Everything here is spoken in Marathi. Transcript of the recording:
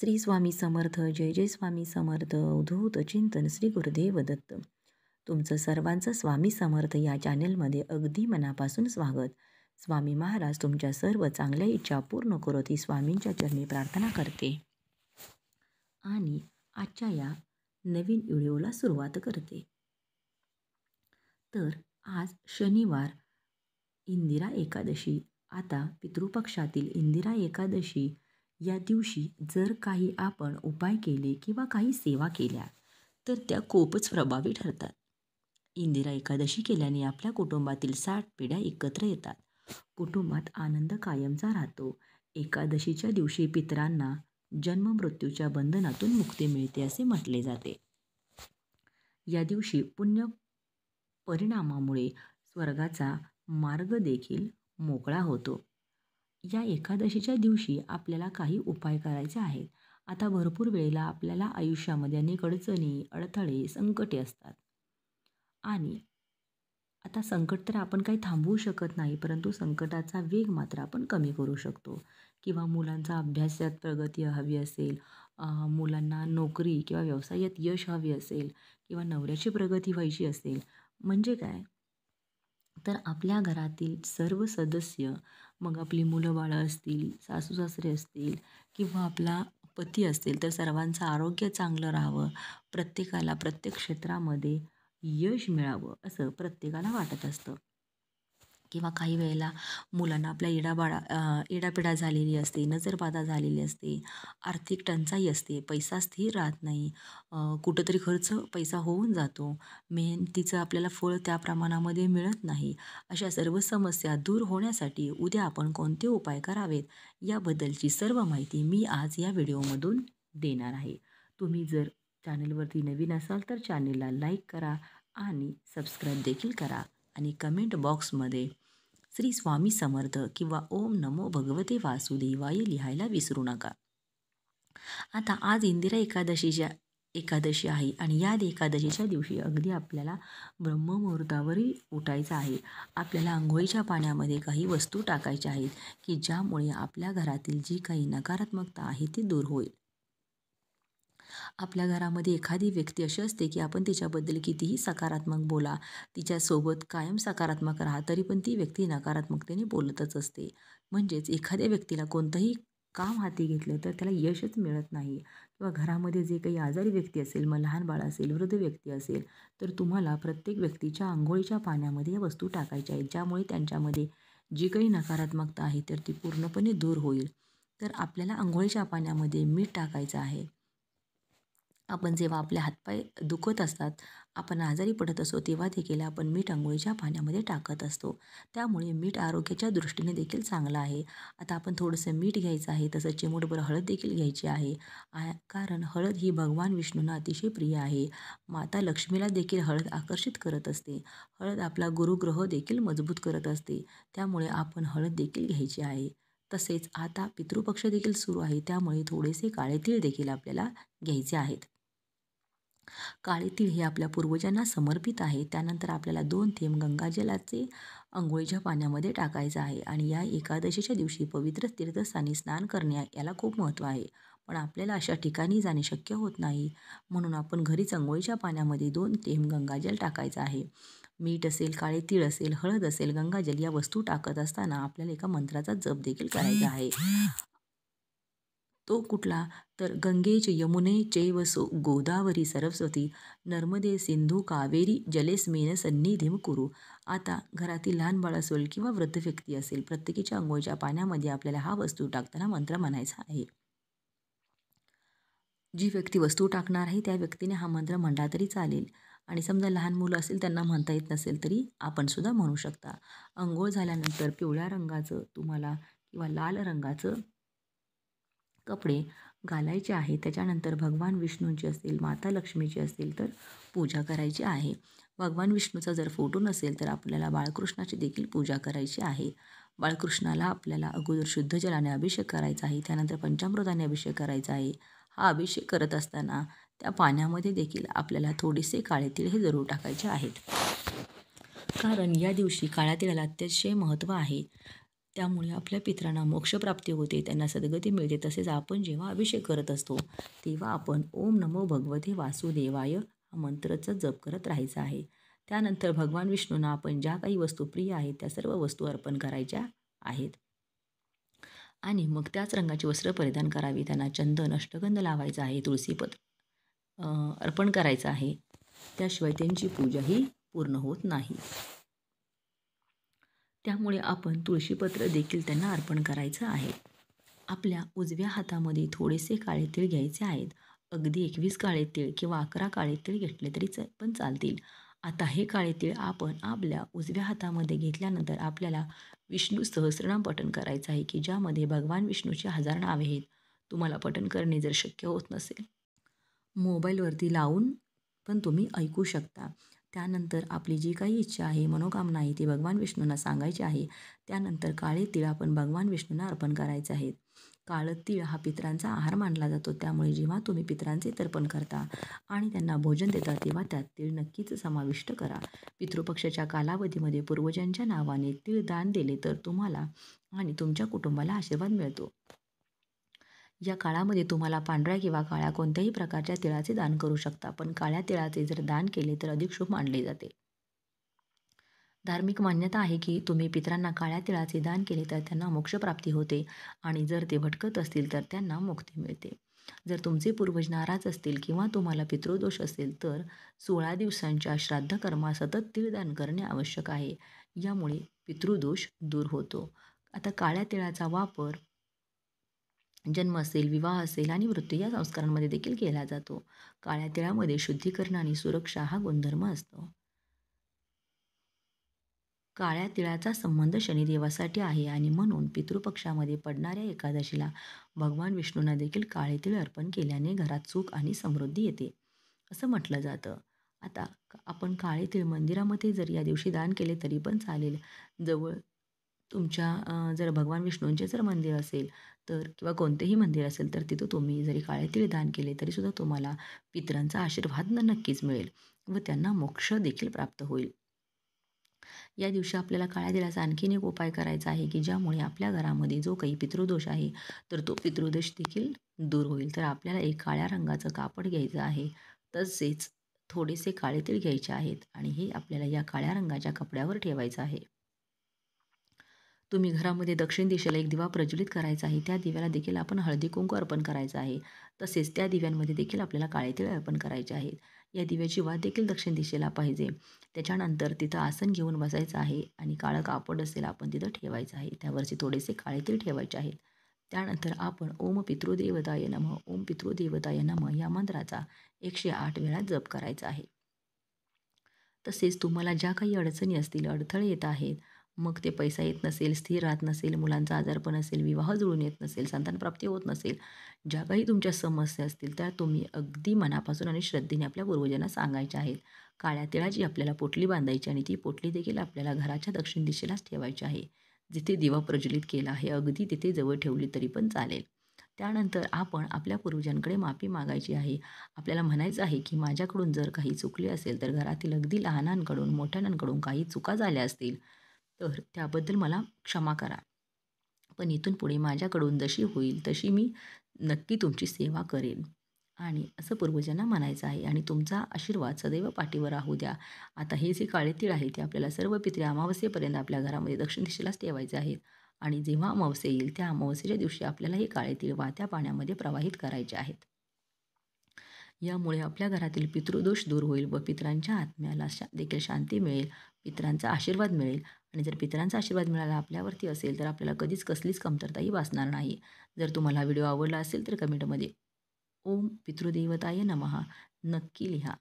श्री स्वामी समर्थ. जय जय स्वामी समर्थ. अवधूत चिंतन श्री गुरुदेव दत्त. तुमचं सर्वांचं स्वामी समर्थ या चॅनेलमध्ये अगदी मनापासून स्वागत. स्वामी महाराज तुमच्या सर्व चांगल्या इच्छा पूर्ण करोत ही स्वामींच्या चरणी प्रार्थना करते आणि आजच्या या नवीन व्हिडिओला सुरुवात करते. तर आज शनिवार इंदिरा एकादशी. आता पितृपक्षातील इंदिरा एकादशी या दिवशी जर काही आपण उपाय केले किंवा काही सेवा केल्या तर त्या खूपच प्रभावी ठरतात. इंदिरा एकादशी केल्याने आपल्या कुटुंबातील 60 पिढ्या एकत्र येतात. कुटुंबात आनंद कायमचा राहतो. एकादशीच्या दिवशी पितरांना जन्म मृत्यूच्या बंधनातून मुक्ती मिळते असे म्हटले जाते. या दिवशी पुण्य परिणामामुळे स्वर्गाचा मार्ग देखील मोकळा होतो. या एकादशीच्या दिवशी आपल्याला काही उपाय करायचे आहेत. आता भरपूर वेळेला आपल्याला आयुष्यामध्ये अनेक अडचणी, अडथळे, संकटे असतात आणि आता संकट तर आपण काही थांबवू शकत नाही, परंतु संकटाचा वेग मात्र आपण कमी करू शकतो. किंवा मुलांचा अभ्यासात प्रगती हवी असेल, मुलांना नोकरी किंवा व्यवसायात यश हवे असेल किंवा नवऱ्याची प्रगती व्हायची असेल, म्हणजे काय तर आपल्या घरातील सर्व सदस्य, मग आपली मुलं बाळं असतील, सासू सासरे असतील किंवा आपला पती असतील, तर सर्वांचं आरोग्य चांगलं राहावं, प्रत्येकाला प्रत्येक क्षेत्रामध्ये यश मिळावं असं प्रत्येकाला वाटत असतं. किंवा काही वेळेला मुलांना आपल्या इडापिडा झालेली असते, नजरबाधा झालेली असते, आर्थिक टंचाई असते, पैसा स्थिर राहत नाही, कुठंतरी पैसा होऊन जातो, मेहनतीचं आपल्याला फळ त्या प्रमाणामध्ये मिळत नाही. अशा सर्व समस्या दूर होण्यासाठी उद्या आपण कोणते उपाय करावेत याबद्दलची सर्व माहिती मी आज या व्हिडिओमधून देणार आहे. तुम्ही जर चॅनलवरती नवीन असाल तर चॅनलला लाईक करा आणि सबस्क्राईब देखील करा आणि कमेंट बॉक्समध्ये श्री स्वामी समर्थ किंवा ओम नमो भगवते वासुदेवाय लिहायला विसरू नका. आता आज इंदिरा एकादशी आहे आणि या एकादशीच्या दिवशी अगदी आपल्याला ब्रह्ममुहूर्तावरही उठायचं आहे. आपल्याला अंघोळीच्या पाण्यामध्ये काही वस्तू टाकायच्या आहेत की ज्यामुळे आपल्या घरातील जी काही नकारात्मकता आहे ती दूर होईल. आपल्या घरामध्ये एखादी व्यक्ती अशी असते की आपण तिच्याबद्दल कितीही सकारात्मक बोला, तिच्यासोबत कायम सकारात्मक राहा, तरी पण ती व्यक्ती नकारात्मकतेने बोलतच असते. म्हणजेच एखाद्या व्यक्तीला कोणतंही काम हाती घेतलं तर त्याला यशच मिळत नाही. किंवा घरामध्ये जे काही आजारी व्यक्ती असेल, मग लहान बाळ असेल, वृद्ध व्यक्ती असेल, तर तुम्हाला प्रत्येक व्यक्तीच्या अंघोळीच्या पाण्यामध्ये या वस्तू टाकायच्या आहेत, ज्यामुळे त्यांच्यामध्ये जी काही नकारात्मकता आहे तर ती पूर्णपणे दूर होईल. तर आपल्याला अंघोळीच्या पाण्यामध्ये मीठ टाकायचं आहे. आपण जेव्हा आपले हातपाय दुखत असतात, आपण आजारी पडत असतो, तेव्हा देखील आपण मीठ अंघोळीच्या पाण्यामध्ये टाकत असतो. त्यामुळे मीठ आरोग्याच्या दृष्टीने देखील चांगलं आहे. आता आपण थोडंसं मीठ घ्यायचं आहे, तसंच चिमूटभर हळद देखील घ्यायची आहे. कारण हळद ही भगवान विष्णूंना अतिशय प्रिय आहे. माता लक्ष्मीला देखील हळद आकर्षित करत असते. हळद आपला गुरुग्रह देखील मजबूत करत असते. त्यामुळे आपण हळद देखील घ्यायची आहे. तसेच आता पितृपक्ष देखील सुरू आहे, त्यामुळे थोडेसे काळे तीळ देखील आपल्याला घ्यायचे आहेत. काळे तीळ हे आपल्या पूर्वजांना समर्पित आहे. त्यानंतर आपल्याला 2 थेंब गंगाजलाचे अंघोळीच्या पाण्यामध्ये टाकायचं आहे आणि या एकादशीच्या दिवशी पवित्र तीर्थस्थानी स्नान करणे याला खूप महत्त्व आहे. पण आपल्याला अशा ठिकाणी जाणे शक्य होत नाही, म्हणून आपण घरीच अंघोळीच्या पाण्यामध्ये 2 थेंब गंगाजल टाकायचं आहे. मीठ असेल, काळे तीळ असेल, हळद असेल, गंगाजल या वस्तू टाकत असताना आपल्याला एका मंत्राचा जप देखील करायचा आहे. तो कुठला तर गंगे च यमुने चैव गोदावरी सरस्वती नर्मदे सिंधू कावेरी जलेस्मिन सन्निधिं कुरु. आता घरातील लहान बाळ असेल किंवा वृद्ध व्यक्ती असेल, प्रत्येकीच्या अंघोळीच्या पाण्यामध्ये आपल्याला हा वस्तू टाकताना मंत्र म्हणायचा आहे. जी व्यक्ती वस्तू टाकणार आहे त्या व्यक्तीने हा मंत्र म्हणला तरी चालेल आणि समजा लहान मुलं असेल, त्यांना म्हणता येत नसेल तरी आपण सुद्धा म्हणू शकता. अंघोळ झाल्यानंतर पिवळ्या रंगाचं तुम्हाला किंवा लाल रंगाचं कपडे घालायचे आहे. त्याच्यानंतर भगवान विष्णूंची असेल, माता लक्ष्मीची असेल तर पूजा करायची आहे. भगवान विष्णूचा जर फोटो नसेल तर आपल्याला बाळकृष्णाची देखील पूजा करायची आहे. बाळकृष्णाला आपल्याला अगोदर शुद्ध जलाने अभिषेक करायचा आहे, त्यानंतर पंचामृताने अभिषेक करायचा आहे. हा अभिषेक करत असताना त्या पाण्यामध्ये देखील आपल्याला थोडेसे काळे तीळ हे जरूर टाकायचे आहेत. कारण या दिवशी काळ्या तिळाला अतिशय महत्त्व आहे. त्यामुळे आपल्या पितरांना मोक्षप्राप्ती होते, त्यांना सद्गती मिळते. तसेच आपण जेव्हा अभिषेक करत असतो तेव्हा आपण ओम नमो भगवते वासुदेवाय हा मंत्राचा जप करत राहायचा आहे. त्यानंतर भगवान विष्णूंना आपण ज्या काही वस्तू प्रिय आहेत त्या सर्व वस्तू अर्पण करायच्या आहेत. आणि मग त्याच रंगाची वस्त्र परिधान करावी. त्यांना चंदन, अष्टगंध लावायचा आहे, तुळशीपत्र अर्पण करायचं आहे. त्याशिवाय त्यांची पूजाही पूर्ण होत नाही. त्यामुळे आपण तुळशीपत्र देखील त्यांना अर्पण करायचं आहे. आपल्या उजव्या हातामध्ये थोडेसे काळे तीळ घ्यायचे आहेत. अगदी 21 काळे तीळ किंवा 11 काळे तीळ घेतले तरी पण चालतील. आता हे काळे तीळ आपण आपल्या उजव्या हातामध्ये घेतल्यानंतर आपल्याला विष्णू सहस्रनाम पठण करायचं आहे, की ज्यामध्ये भगवान विष्णूची 1000 नावे आहेत. तुम्हाला पठण करणे जर शक्य होत नसेल, मोबाईलवरती लावून पण तुम्ही ऐकू शकता. त्यानंतर आपली जी काही इच्छा आहे, मनोकामना आहे ती भगवान विष्णूंना सांगायची आहे. त्यानंतर काळे तीळ आपण भगवान विष्णूंना अर्पण करायचे आहेत. काळं तीळ हा पितरांचा आहार मानला जातो. त्यामुळे जेव्हा तुम्ही पितरांचे तर्पण करता आणि त्यांना भोजन देता तेव्हा त्यात तीळ नक्कीच समाविष्ट करा. पितृपक्षाच्या कालावधीमध्ये पूर्वजांच्या नावाने तीळ दान दिले तर तुम्हाला आणि तुमच्या कुटुंबाला आशीर्वाद मिळतो. या काळामध्ये तुम्हाला पांढऱ्या किंवा काळ्या कोणत्याही प्रकारच्या तिळाचे दान करू शकता, पण काळ्या तिळाचे जर दान केले तर अधिक शुभ मानले जाते. धार्मिक मान्यता आहे की तुम्ही पितरांना काळ्या तिळाचे दान केले तर त्यांना मोक्षप्राप्ती होते आणि जर ते भटकत असतील तर त्यांना मुक्ती मिळते. जर तुमचे पूर्वज नाराज असतील किंवा तुम्हाला पितृदोष असेल तर 16 दिवसांच्या श्राद्ध कर्मात सतत तीळदान करणे आवश्यक आहे. यामुळे पितृदोष दूर होतो. आता काळ्या तिळाचा वापर जन्म असेल, विवाह असेल आणि मृत्यू या संस्कारांमध्ये देखील केला जातो. काळ्या तिळामध्ये शुद्धीकरण आणि सुरक्षा हा गुणधर्म असतो. काळ्या तिळाचा संबंध शनिदेवासाठी आहे आणि म्हणून पितृपक्षामध्ये पडणाऱ्या एकादशीला भगवान विष्णूंना देखील काळे तीळ अर्पण केल्याने घरात सुख आणि समृद्धी येते, असं म्हटलं जातं. आता आपण काळे तीळ मंदिरामध्ये जर या दिवशी दान केले तरी पण चालेल. जवळ तुमच्या जर भगवान विष्णूंचे जर मंदिर असेल तर किंवा कोणतेही मंदिर असेल तर तिथं तुम्ही जरी काळे तीळ दान केले तरीसुद्धा तुम्हाला पितरांचा आशीर्वाद नक्कीच मिळेल व त्यांना मोक्ष देखील प्राप्त होईल. या दिवशी आपल्याला काळ्या तिळाचा आणखीन एक उपाय करायचा आहे, की ज्यामुळे आपल्या घरामध्ये जो काही पितृदोष आहे तर तो पितृदोष देखील दूर होईल. तर आपल्याला एक काळ्या रंगाचं कापड घ्यायचं आहे. तसेच थोडेसे काळे तीळ घ्यायचे आहेत आणि हे आपल्याला या काळ्या रंगाच्या कपड्यावर ठेवायचं आहे. तुम्ही घरामध्ये दक्षिण दिशेला एक दिवा प्रज्वलित करायचा आहे. त्या दिव्याला देखील आपण हळदी कुंकू अर्पण करायचं आहे. तसेच त्या दिव्यांमध्ये देखील आपल्याला काळे तीळ अर्पण करायचे आहेत. या दिव्याची वात देखील दक्षिण दिशेला पाहिजे. त्याच्यानंतर तिथं आसन घेऊन बसायचं आहे आणि काळं कापड असेल आपण तिथं ठेवायचं आहे. त्यावरती थोडेसे काळे तीळ ठेवायचे आहेत. त्यानंतर आपण ओम पितृदेवताय नमः, ओम पितृदेवताय नमः या मंत्राचा 108 वेळा जप करायचा आहे. तसेच तुम्हाला ज्या काही अडचणी असतील, अडथळे येत आहेत, मग ते पैसा येत नसेल, स्थिर राहत नसेल, मुलांचा आजारपण असेल, विवाह जुळून येत नसेल, संतानप्राप्ती होत नसेल, ज्या काही तुमच्या समस्या असतील त्या तुम्ही अगदी मनापासून आणि श्रद्धेने आपल्या पूर्वजांना सांगायच्या आहेत. काळ्या तिळाची आपल्याला पोटली बांधायची आणि ती पोटली देखील आपल्याला घराच्या दक्षिण दिशेलाच ठेवायची आहे. जिथे दिवा प्रज्वलित केला आहे अगदी तिथे जवळ ठेवली तरी पण चालेल. त्यानंतर आपण आपल्या पूर्वजांकडे माफी मागायची आहे. आपल्याला म्हणायचं आहे की माझ्याकडून जर काही चुकले असेल तर घरातील अगदी लहानांकडून, मोठ्यांकडून काही चुका झाल्या असतील तर त्याबद्दल मला क्षमा करा. पण इथून पुढे माझ्याकडून जशी होईल तशी मी नक्की तुमची सेवा करेन आणि असं पूर्वजांना म्हणायचं आहे आणि तुमचा आशीर्वाद सदैव पाठीवर राहू द्या. आता हे जे काळे तीळ आहे ते आपल्याला सर्व पितरी अमावस्येपर्यंत आपल्या घरामध्ये दक्षिण दिशेलाच ठेवायचे आहेत आणि जेव्हा अमावस्या येईल त्या अमावस्येच्या दिवशी आपल्याला हे काळे तीळ वाहत्या पाण्यामध्ये प्रवाहित करायचे आहेत. यामुळे आपल्या घरातील पितृदोष दूर होईल व पितरांच्या आत्म्याला देखील शांती मिळेल, पितरांचा आशीर्वाद मिळेल आणि जर पितरांचा आशीर्वाद मिळाला आपल्यावरती असेल तर आपल्याला कधीच कसलीच कमतरताही भासणार नाही. जर तुम्हाला व्हिडिओ आवडला असेल तर कमेंटमध्ये ओम पितृदेवताय नमः नक्की लिहा.